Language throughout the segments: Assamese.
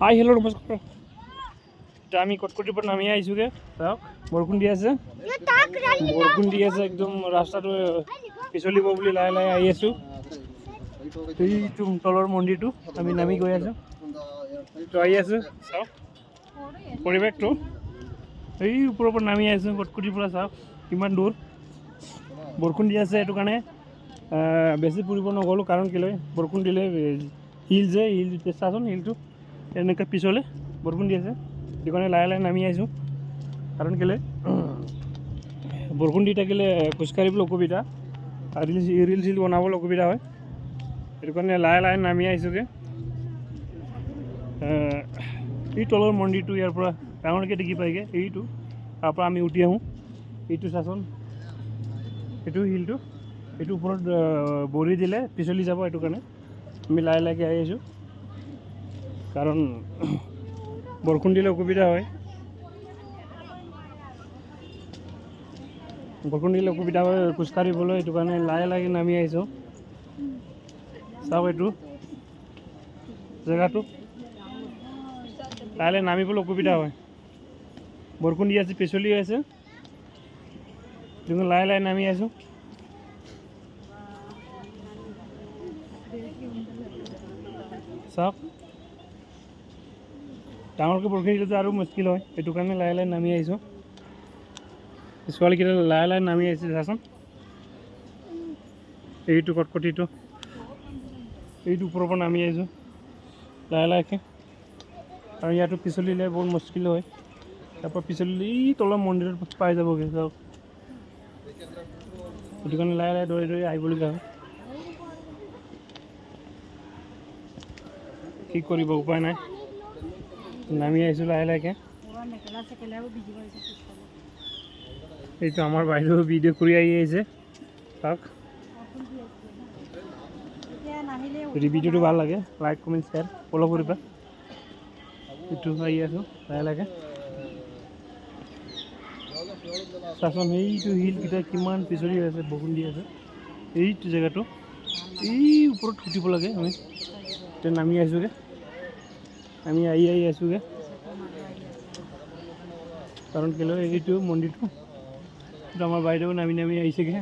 হাই হেল্ল' নমস্কাৰ। এতিয়া আমি কটকটিৰ পৰা নামি আহিছোঁগৈ। চাওক বৰষুণ দি আছে, একদম ৰাস্তাটো পিছলিব বুলি লাহে লাহে আহি আছোঁ। এইটো তলৰ মন্দিৰটো আমি নামি গৈ আছোঁ, তো আহি আছোঁ। চাওক পৰিৱেশটো, এই ওপৰৰ পৰা নামি আহিছোঁ কটকটিৰ পৰা। চাওক কিমান দূৰ, বৰষুণ দি আছে সেইটো কাৰণে বেছি ফুৰিব নগ'লোঁ। কাৰণ কেলৈ বৰষুণ দিলে হিল যে চাচোন হিলটো এনেকৈ পিছলে বৰষুণ দি আছে, সেইটো কাৰণে লাহে লাহে নামি আহিছোঁ। কাৰণ কেলৈ বৰষুণ দি থাকিলে খোজকাঢ়িবলৈ অসুবিধা আৰু ৰিল চিল বনাবলৈ অসুবিধা হয়, সেইটো কাৰণে লাহে লাহে নামি আহিছোঁগৈ। এই তলৰ মন্দিৰটো ইয়াৰ পৰা ডাঙৰকৈ দেখি পাইগৈ, এইটো তাৰ পৰা আমি উঠি আহোঁ। এইটো চাচোন, এইটো হিলটো, এইটো ওপৰত বৰি দিলে পিছলি যাব, সেইটো কাৰণে আমি লাহে লাহেকৈ আহি আছোঁ। কাৰণ বৰষুণ দিলে অসুবিধা হয়, খোজকাঢ়িবলৈ, সেইটো কাৰণে লাহে লাহে নামি আহিছোঁ। চাওক এইটো জেগাটো লাহে লাহে নামিবলৈ অসুবিধা হয়, বৰষুণ দি আছে, পিছলি আছে, লাহে লাহে নামি আছোঁ। চাওক ডাঙৰকৈ বৰষুণ দিলেতো আৰু মুস্কিল হয়, সেইটো কাৰণে লাহে লাহে নামি আহিছোঁ। ছোৱালীকেইটা লাহে লাহে নামি আহিছে, চাচোন এইটো কটকটিটো, এইটো ওপৰৰ পৰা নামি আহিছোঁ লাহে লাহেকৈ। আৰু ইয়াতো পিছলিলে বহুত মুস্কিল হয়, তাৰপৰা পিছলিলে এই তলৰ মন্দিৰত পাই যাবগৈ। চাওক সেইটো কাৰণে লাহে লাহে দৌৰি দৌৰি আহিবলগীয়া হয়। কি কৰিব, উপায় নাই, নামি আহিছোঁ লাহে লাহেকৈ। এইটো আমাৰ বাইদেউ ভিডিঅ' কৰি আহি আহিছে। চাওক যদি ভিডিঅ'টো ভাল লাগে লাইক কমেণ্ট শ্বেয়াৰ ফ'ল' কৰিবা। এইটো আহি আছোঁ লাহে লাহেকৈ। চাচোন এইটো হিলকেইটা কিমান পিছলি আছে, বৰষুণ দি আছে। এইটো জেগাটো এই ওপৰত উঠিব লাগে, আমি এতিয়া নামি আহিছোঁগৈ, আমি আহি আছোঁগৈ। কাৰণ কেলৈ এইটো মন্দিৰটো, আমাৰ বাইদেউ নামি নামি আহিছেগৈ।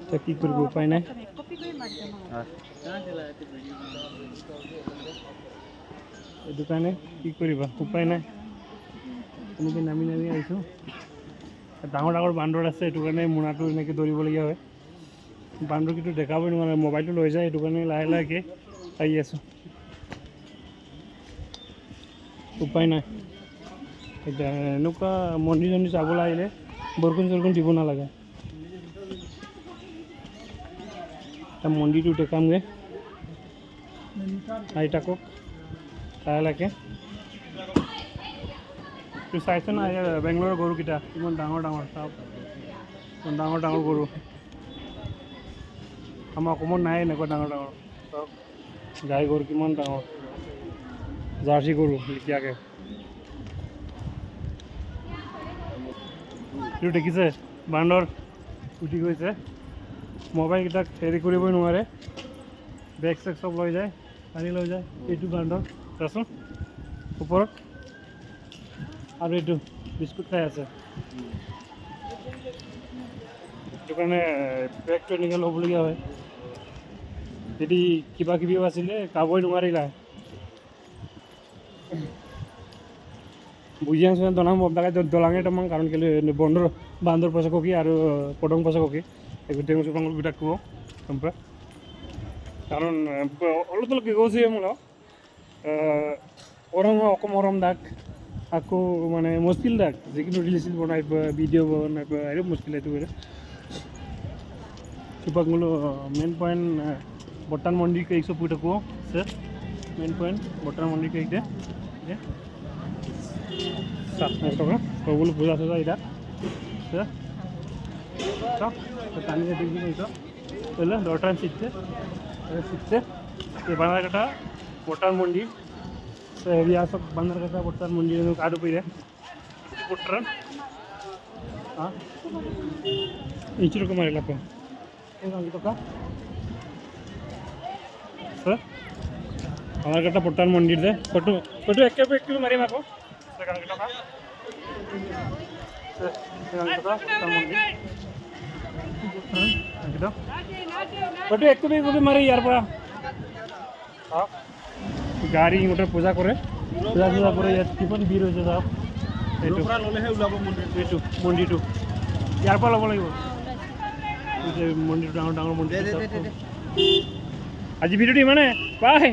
এতিয়া কি কৰিব, উপায় নাই। সেইটো কাৰণে কি কৰিবা, উপায় নাই, এনেকৈ নামি নামি আহিছোঁ। ডাঙৰ ডাঙৰ বান্দৰ আছে, সেইটো কাৰণে মোনাটো এনেকৈ দৌৰিবলগীয়া হয়। বান্দৰ কিন্তু দেখাবই নোৱাৰে, মোবাইলটো লৈ যায়, সেইটো কাৰণে লাহে লাহেকৈ আহি আছোঁ। উপায় নাই, এতিয়া এনেকুৱা মন্দিৰ চন্দিৰ চাবলৈ আহিলে বৰষুণ চৰষুণ দিব নালাগে। এতিয়া মন্দিৰটো দেখামগৈ, আহি থাকক লাহে লাহেকৈ। তুমি চাইছা না বেংগলোৰৰ গৰুকেইটা কিমান ডাঙৰ ডাঙৰ, চাওক ডাঙৰ ডাঙৰ গৰু, আমাৰ অসমত নাই এনেকুৱা ডাঙৰ ডাঙৰ। চাওক গাই গৰু কিমান ডাঙৰ, জাৰ্চি গৰু লেখিয়াকৈ। এইটো দেখিছে, বান্দৰ উঠি গৈছে, মোবাইলকেইটাক হেৰি কৰিবই নোৱাৰে, বেগ চেগ চব লৈ যায়, পানী লৈ যায়। এইটো বান্দৰ চাচোন ওপৰত, আৰু এইটো বিস্কুট খাই আছে। সেইটো কাৰণে বেগটো এনেকৈ ল'বলগীয়া হয়, যদি কিবা কিবিও আছিলে খাবই নোৱাৰিলা। বুজিয়াং চুজিয়াং দনাং ববদাকে দলাঙে তমাং কারণ কেলে বন্দর বান্দর পশাককি আর পটং পশাককি এগুলো টেঙ্গু সুপাঙ্গুল বিটা কুয়ো tempat কারণ অলপ অলপ গেগোসি মূলো orang orang dak aku মানে মুশকিল dak যিকোনো রিলিজ বনাই ভিডিও বনাই আরে মুশকিল এটা করে সুপাঙ্গুল মেন পয়েন্ট বট্টান মন্দির কে 100 ফুট কুয়ো স্যার মেন পয়েন্ট বট্টান মন্দির কে ಇದೆ সবগুলো বোঝা সোজা এটা টানিয়ে দেখবি এটা তাহলে দরটান শিখছে এই বানারঘাটা বটার মন্দির সব বানারঘাটা বটার মন্দির কারো পেয়ে বটার হ্যাঁ এই রকম এলাকা এই টকা আছে আমাৰ এটা পট্টান মন্দিৰ যে ফটো ফটো একটু মাৰিম আকৌ ফটো একটু মাৰি ইয়াৰ পৰা গাড়ী গোটেই পূজা কৰে পূজা কৰে ইয়াত কিমান ভিৰ হৈছে চাওক এইটো এইটো মন্দিৰটো ইয়াৰ পৰা ল'ব লাগিব মন্দিৰটো ডাঙৰ ডাঙৰ মন্দিৰ আজি ভিডিঅ'টো ইমানে বাই